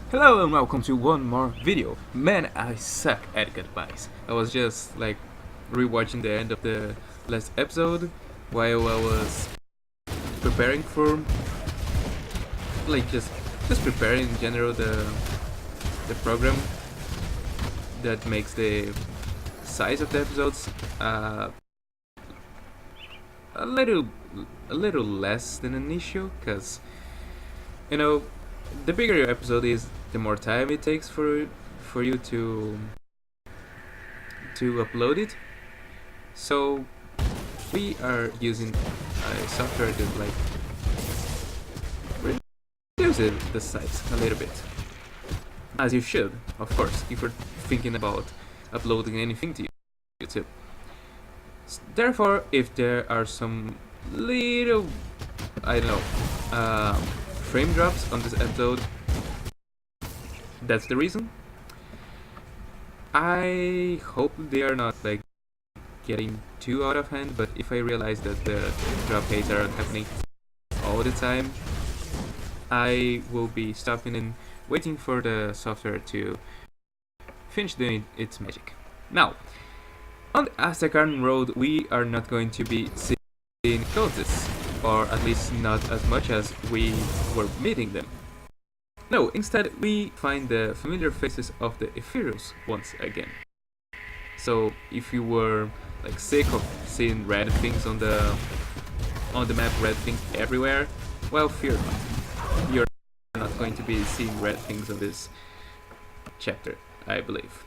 Hello and welcome to one more video. Man, I suck at goodbyes. I was just like rewatching the end of the last episode while I was preparing for just preparing in general the program that makes the size of the episodes a little less than an issue, because you know the bigger your episode is, the more time it takes for you to upload it. So we are using a software that like reduces the size a little bit, as you should, of course, if you're thinking about uploading anything to YouTube. Therefore, if there are some little, I don't know, frame drops on this episode, that's the reason. I hope they are not like getting too out of hand, but if I realize that the drop rates are happening all the time, I will be stopping and waiting for the software to finish doing its magic. Now, on the Cairn road, we are not going to be seeing cultists, or at least not as much as we were meeting them. No, instead we find the familiar faces of the Ethereals once again. So if you were like sick of seeing red things on the map, red things everywhere, well, fear not. You're not going to be seeing red things on this chapter, I believe.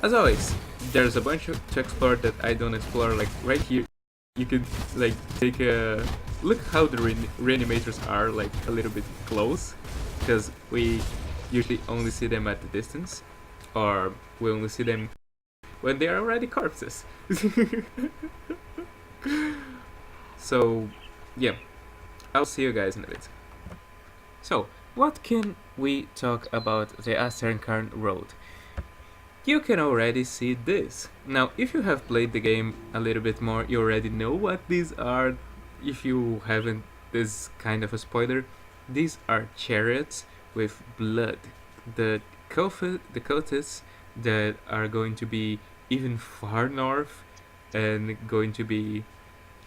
As always, there's a bunch to explore that I don't explore. Like right here, you can like take a look how the reanimators are like a little bit close, because we usually only see them at the distance, or we only see them when they are already corpses. So yeah, I'll see you guys in a bit. So what can we talk about the Cairn road? You can already see this. Now, if you have played the game a little bit more, you already know what these are. If you haven't, this is kind of a spoiler. These are chariots with blood. The cultists that are going to be even far north and going to be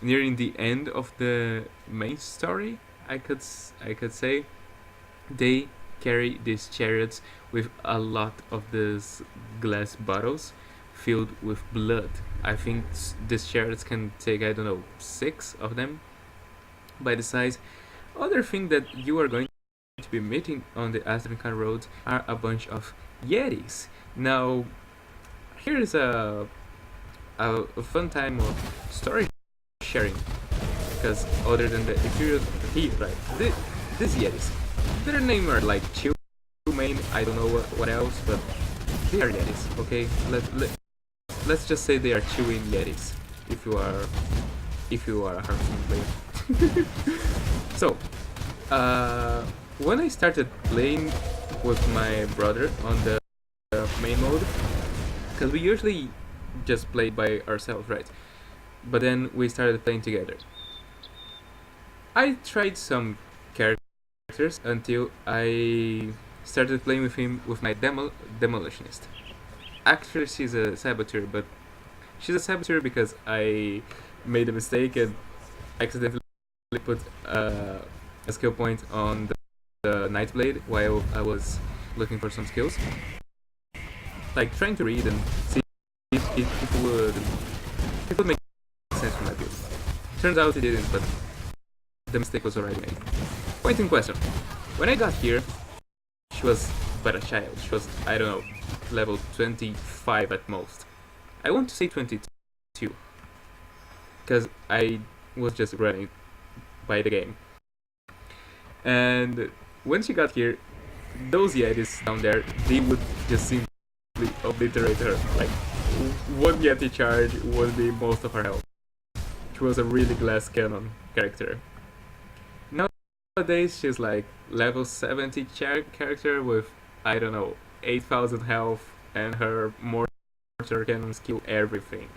nearing the end of the main story, I could say, they carry these chariots with a lot of these glass bottles filled with blood. I think these chariots can take, I don't know, 6 of them by the size. Other thing that you are going to be meeting on the Cairn road are a bunch of yetis. Now, here's a fun time of story sharing, because other than the Imperial Heat, right, these yetis, their name are like Chew Main, I don't know what else, but they are yetis, okay? Let's just say they are chewing yetis, if you are a Hearthstone player. So, when I started playing with my brother on the main mode, because we usually just play by ourselves, right? But then we started playing together. I tried some characters until I started playing with him with my demolitionist. Actually, she's a saboteur, but she's a saboteur because I made a mistake and accidentally put a skill point on the Nightblade while I was looking for some skills, like trying to read and see if it would make sense for my build. Turns out it didn't, but the mistake was already made. Point in question: when I got here, she was but a child. She was, I don't know, level 25 at most. I want to say 22, because I was just running by the game. And when she got here, those yetis down there, they would just simply obliterate her. Like, one yeti charge would be most of her health. She was a really glass cannon character. Nowadays, she's like level 70 character with, I don't know, 8,000 health, and her mortar cannons kill everything.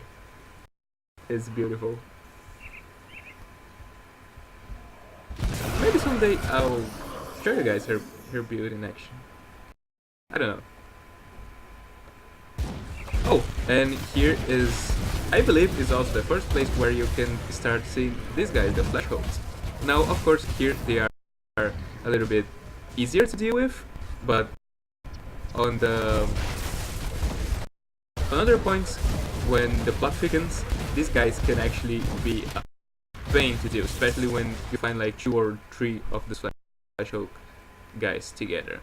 It's beautiful. Maybe someday I'll show you guys her her build in action. I don't know. Oh, and here is, I believe, is also the first place where you can start seeing these guys, the flash holes. Now, of course, here they are a little bit easier to deal with, but on the other points, when the plot thickens, these guys can actually be a pain to deal, especially when you find like 2 or 3 of the flash hole guys together.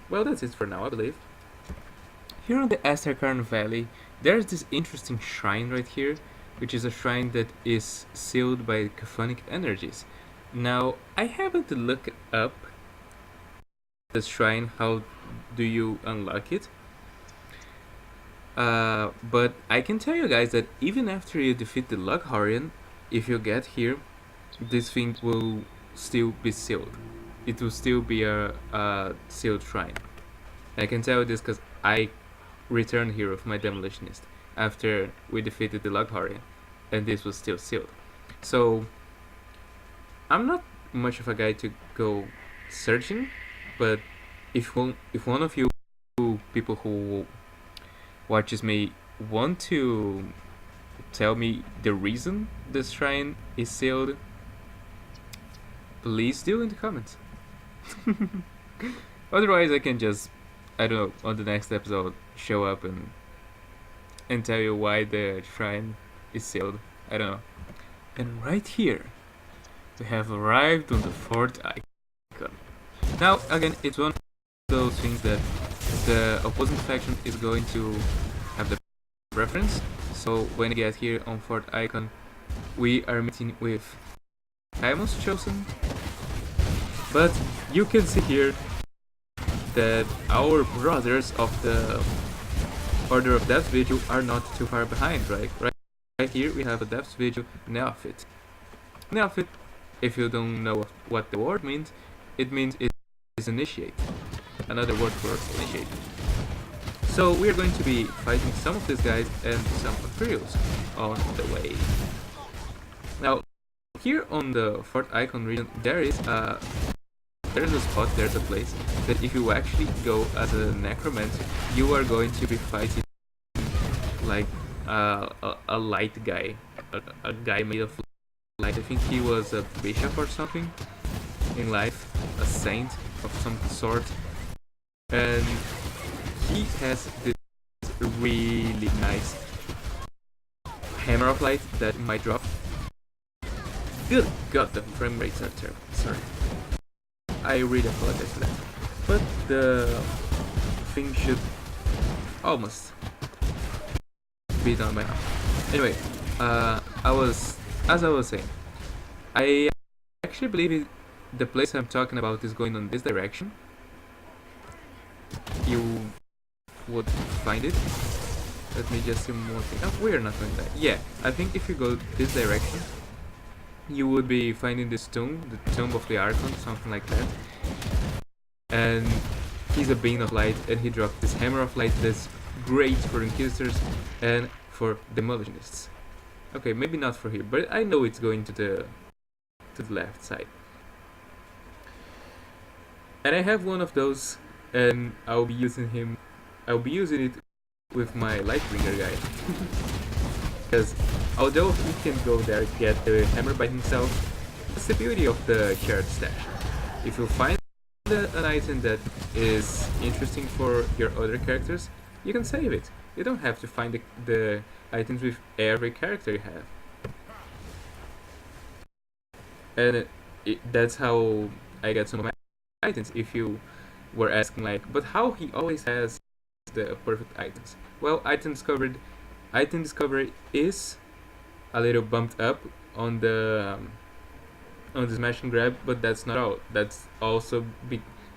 Well, that's it for now, I believe. Here on the Cairn Valley, there's this interesting shrine right here, which is a shrine that is sealed by Caphonic energies. Now, I haven't looked up the shrine, how do you unlock it? But I can tell you guys that even after you defeat the Loghorn, if you get here, this thing will still be sealed. It will still be a sealed shrine. And I can tell you this because I returned here with my Demolitionist after we defeated the Loghorn, and this was still sealed. So I'm not much of a guy to go searching, but if one of you people who watches me want to tell me the reason this shrine is sealed, please do in the comments. Otherwise I can just, I don't know, on the next episode show up and tell you why the shrine is sealed. I don't know. And right here we have arrived on the 4th icon. Now again, it's one of those things that the opposing faction is going to have the preference. So when we get here on 4th icon, we are meeting with Amos Chosen. But you can see here that our brothers of the Order of Death's Vigil are not too far behind, right? Right here we have a Death's Vigil Neophyte. Neophyte, if you don't know what the word means, it means it is initiate. Another word for initiate. So we are going to be fighting some of these guys and some Imperials on the way. Now, here on the 4th icon region, there's a spot, there's a place that if you actually go as a necromancer, you are going to be fighting like a light guy, a guy made of light. I think he was a bishop or something in life, a saint of some sort, and he has this really nice hammer of light that might drop. Good god, the frame rates are terrible, sorry. I really apologize for that. But the thing should almost be done by now. Anyway, as I was saying, I actually believe the place I'm talking about is going on this direction. You would find it. Let me just see one thing. Oh, we're not going that. Yeah, I think if you go this direction, you would be finding this tomb, the Tomb of the Archon, something like that. And he's a being of light, and he dropped this hammer of light that's great for Inquisitors and for Demolitionists. Okay, maybe not for here, but I know it's going to the left side. And I have one of those, and I'll be using it with my Lightbringer guy. Because although he can go there and get the hammer by himself, that's the beauty of the shared stash. If you find an item that is interesting for your other characters, you can save it. You don't have to find the items with every character you have. And that's how I get some of my items. If you were asking like, but how he always has the perfect items? Well, item discovery is a little bumped up on the smash and grab, but that's not all. That's also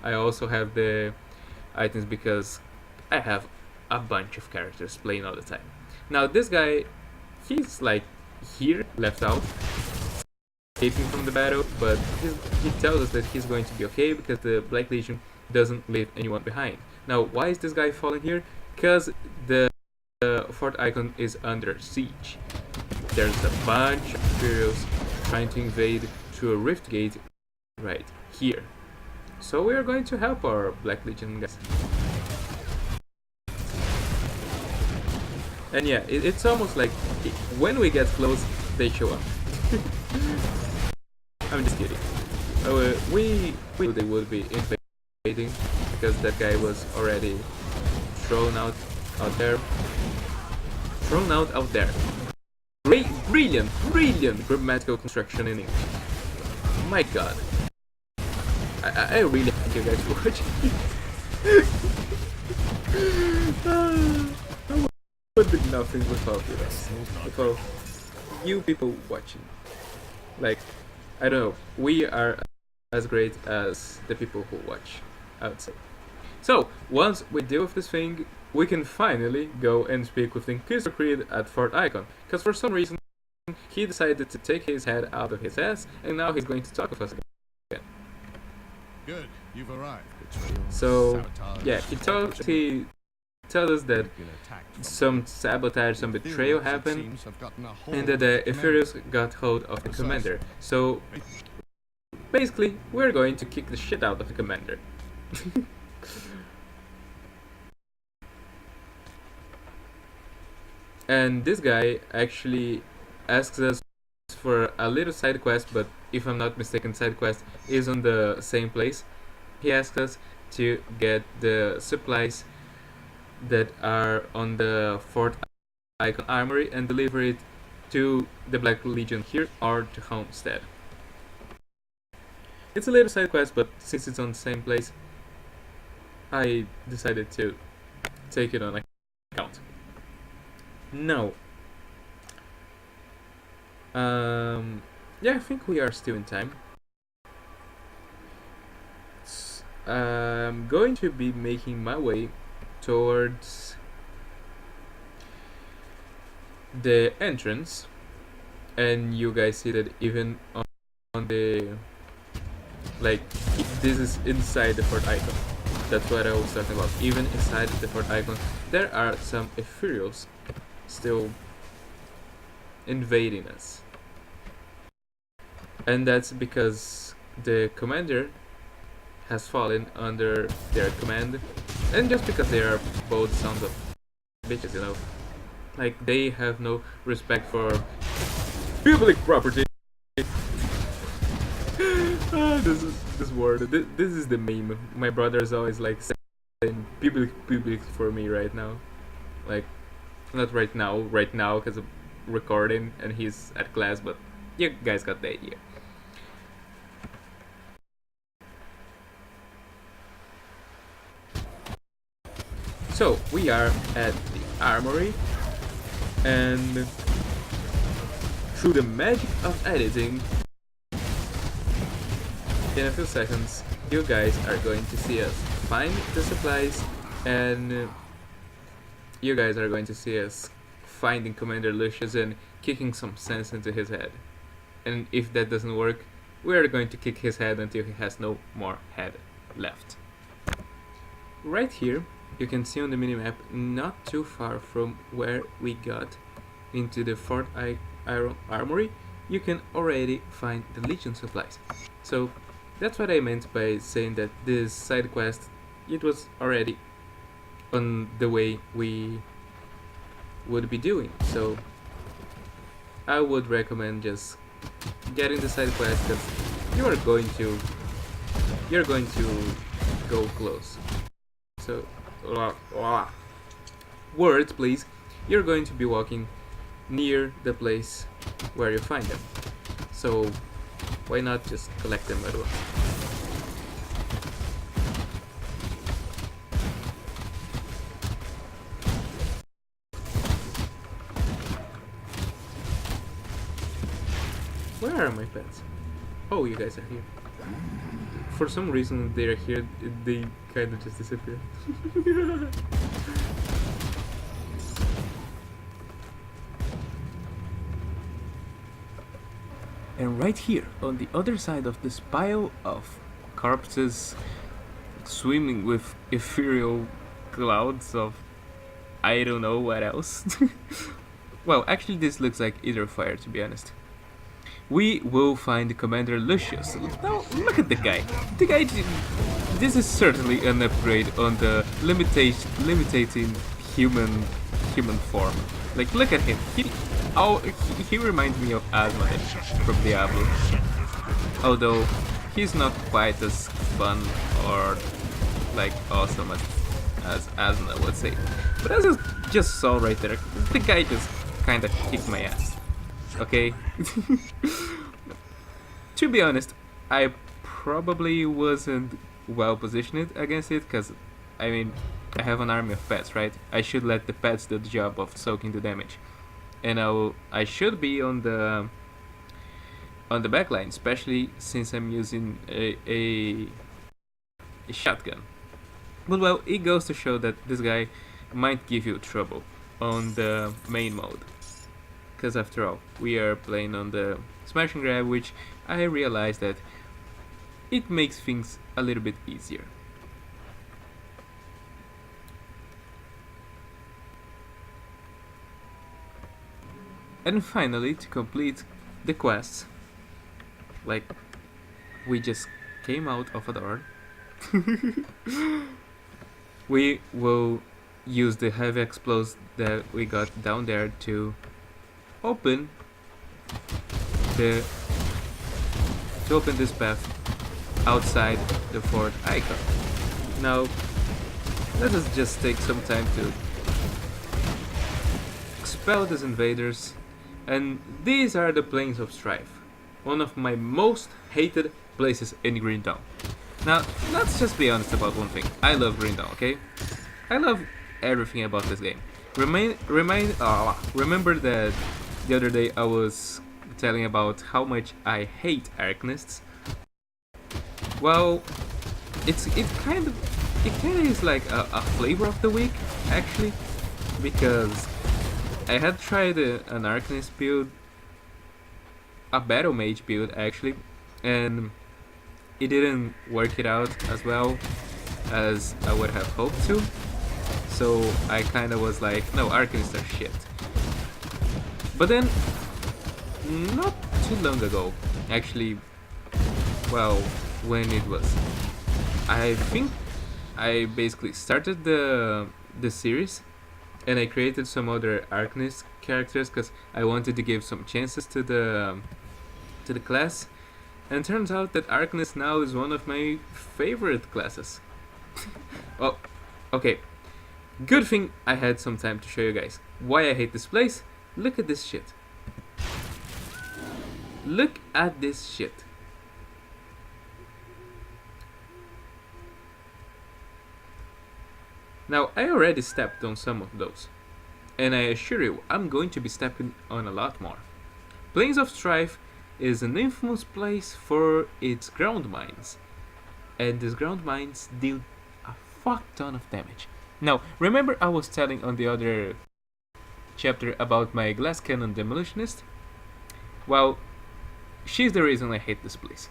I also have the items because I have a bunch of characters playing all the time. Now this guy, he's like here, left out, escaping from the battle, but he tells us that he's going to be okay because the Black Legion doesn't leave anyone behind. Now why is this guy falling here? Because the 4th icon is under siege. There's a bunch of Imperials trying to invade through a rift gate right here. So we are going to help our Black Legion guys. And yeah, it's almost like when we get close, they show up. I'm just kidding. We knew they would be invading because that guy was already thrown out there. Thrown out there. Brilliant grammatical construction in English. My God. I really thank you guys for watching. I would be nothing without you guys. Without you people watching. Like, I don't know, we are as great as the people who watch, I would say. So, once we deal with this thing, we can finally go and speak with the Inquisitor Creed at Fort Icon. Because for some reason, he decided to take his head out of his ass, and now he's going to talk with us again. Good, you've arrived. So, yeah, he tells us that some sabotage, some betrayal happened, and that the Ephirios got hold of the commander. So, basically, we're going to kick the shit out of the commander. And this guy actually asks us for a little side quest, but if I'm not mistaken, side quest is on the same place. He asks us to get the supplies that are on the Fort Icon Armory and deliver it to the Black Legion here or to Homestead. It's a little side quest, but since it's on the same place, I decided to take it on account. No. Yeah, I think we are still in time. I'm going to be making my way towards the entrance, and you guys see that even on the, like, this is inside the Fort Icon. That's what I was talking about. Even inside the Fort Icon, there are some Ephirios still invading us. And that's because the commander has fallen under their command, and just because they are both sons of bitches, you know. Like, they have no respect for public property. This word. This is the meme. My brother is always like saying public for me right now. Like, not right now because I'm recording and he's at class, but you guys got the idea. So, we are at the Armory, and through the magic of editing, in a few seconds, you guys are going to see us find the supplies, and you guys are going to see us finding Commander Lucius and kicking some sense into his head. And if that doesn't work, we are going to kick his head until he has no more head left. Right here, you can see on the minimap, not too far from where we got into the Fort Armory, you can already find the Legion supplies. So that's what I meant by saying that this side quest, it was already on the way we would be doing. So I would recommend just getting the side quest, because you're going to go close. So words, please. You're going to be walking near the place where you find them. So why not just collect them at once? Where are my pets? Oh, you guys are here. For some reason they're here, they kind of just disappear. And right here, on the other side of this pile of corpses swimming with ethereal clouds of I don't know what else. Well, actually this looks like either fire, to be honest. We will find Commander Lucius. Now, look at the guy. The guy this is certainly an upgrade on the limiting human form. Like, look at him. He reminds me of Asmodee from Diablo. Although he's not quite as fun or like awesome as Asmodee, let's say. But as you just saw right there, the guy just kinda kicked my ass. Okay? To be honest, I probably wasn't well positioned against it, because I mean, I have an army of pets, right? I should let the pets do the job of soaking the damage, and I should be on the backline, especially since I'm using a shotgun. But well, it goes to show that this guy might give you trouble on the main mode, because after all, we are playing on the smash and grab, which I realize that it makes things a little bit easier. And finally, to complete the quest, like, we just came out of a door. We will use the heavy explosives that we got down there to open this path outside the fort icon. Now, let us just take some time to expel these invaders, and these are the plains of Strife, one of my most hated places in Green Dawn. Now, let's just be honest about one thing. I love Green Dawn, okay? I love everything about this game. Remember that the other day I was telling about how much I hate Arcanists? Well, it kind of is like a flavor of the week, actually, because I had tried an Arcanist build, a Battle Mage build actually, and it didn't work it out as well as I would have hoped to. So I kinda was like, no, Arcanists are shit. But then, not too long ago, actually, well, when it was, I think I basically started the series, and I created some other Arcanist characters because I wanted to give some chances to the class, and it turns out that Arcanist now is one of my favorite classes. Well, okay, good thing I had some time to show you guys why I hate this place. Look at this shit. Look at this shit. Now, I already stepped on some of those, and I assure you, I'm going to be stepping on a lot more. Plains of Strife is an infamous place for its ground mines, and these ground mines deal a fuck ton of damage. Now, remember I was telling on the other chapter about my glass cannon demolitionist? Well, she's the reason I hate this place,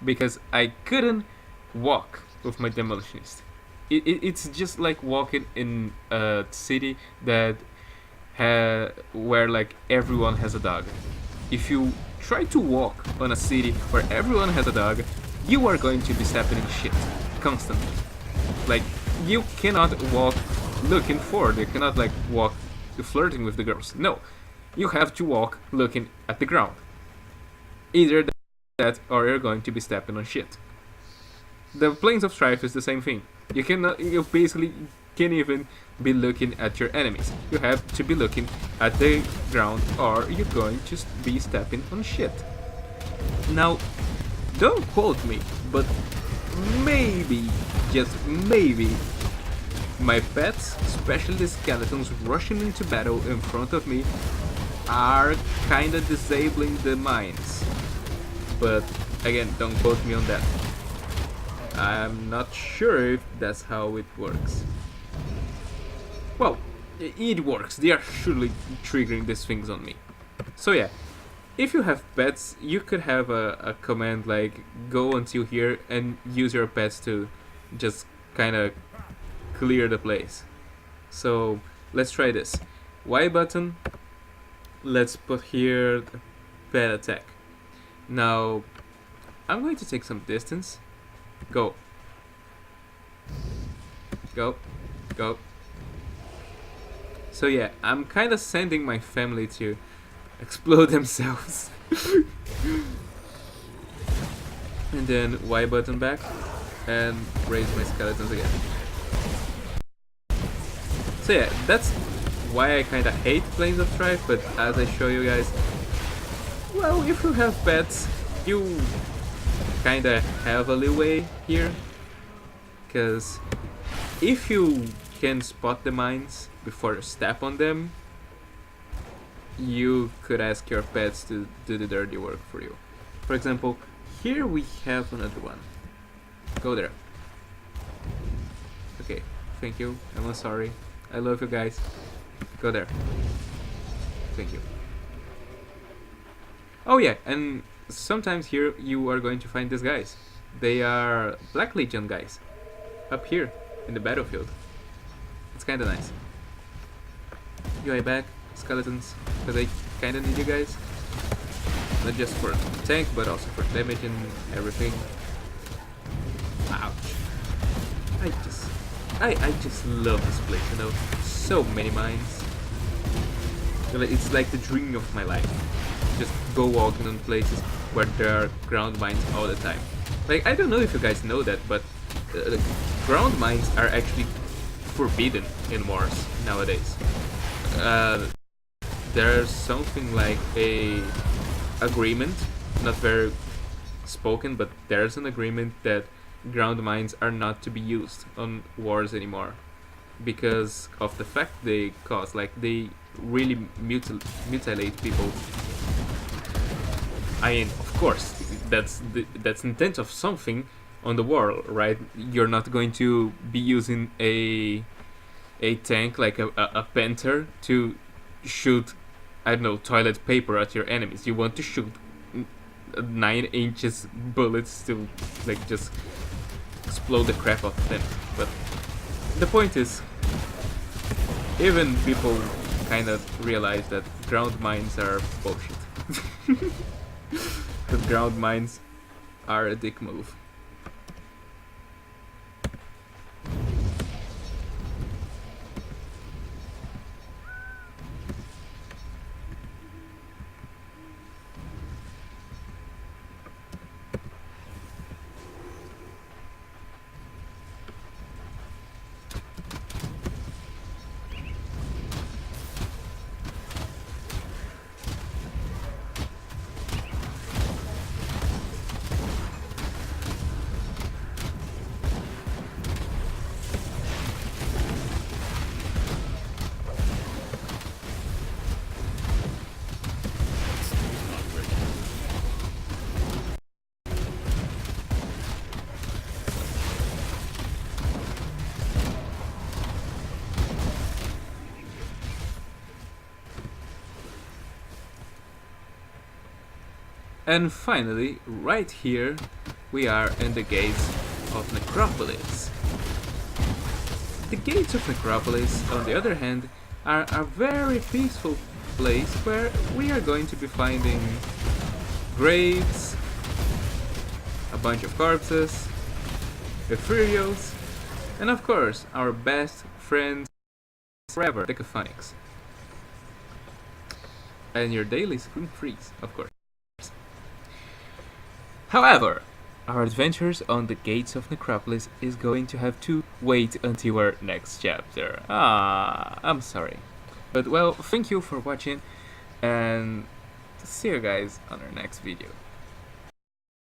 because I couldn't walk with my demolitionist. It's just like walking in a city that where like everyone has a dog. If you try to walk on a city where everyone has a dog, you are going to be stepping in shit constantly. Like, you cannot walk looking forward. You cannot like walk flirting with the girls. No, you have to walk looking at the ground. Either that or you're going to be stepping on shit. The Plains of Strife is the same thing. You basically can't even be looking at your enemies. You have to be looking at the ground or you're going to be stepping on shit. Now, don't quote me, but maybe, just maybe, my pets, especially the skeletons rushing into battle in front of me, are kinda disabling the mines. But again, don't quote me on that. I'm not sure if that's how it works. Well, it works. They are surely triggering these things on me. So yeah, if you have pets, you could have a command like go until here and use your pets to just kind of clear the place. So let's try this. Y button. Let's put here pet attack. Now I'm going to take some distance. Go. Go. Go. So yeah, I'm kind of sending my family to explode themselves. And then Y button back and raise my skeletons again. So yeah, that's why I kinda hate Planes of Strife, but as I show you guys, well, if you have pets, you kinda have a leeway here. Because if you can spot the mines before you step on them, you could ask your pets to do the dirty work for you. For example, here we have another one. Go there. Okay, thank you. I'm sorry. I love you guys. Go there. Thank you. Oh yeah, and sometimes here you are going to find these guys. They are Black Legion guys. Up here in the battlefield. It's kinda nice. UI back, skeletons, because I kinda need you guys. Not just for tank, but also for damage and everything. Ouch. I just love this place, you know. So many mines. It's like the dream of my life. Just go walking on places where there are ground mines all the time. Like, I don't know if you guys know that, but ground mines are actually forbidden in wars nowadays. There's something like a agreement, not very spoken, but there's an agreement that ground mines are not to be used on wars anymore because of the fact they cause, like, they really mutilate people. I mean, of course, that's the intent of something on the war, right? You're not going to be using a tank like a panther to shoot, I don't know, toilet paper at your enemies. You want to shoot 9 inches bullets to, like, just explode the crap out of them. But the point is, even people kind of realize that ground mines are bullshit. That ground mines are a dick move. And finally, right here, we are in the gates of Necropolis. The gates of Necropolis, on the other hand, are a very peaceful place where we are going to be finding graves, a bunch of corpses, ethereals, and of course, our best friend forever, the Caphonics. And your daily screen freeze, of course. However, our adventures on the gates of Necropolis is going to have to wait until our next chapter. I'm sorry. But well, thank you for watching, and see you guys on our next video.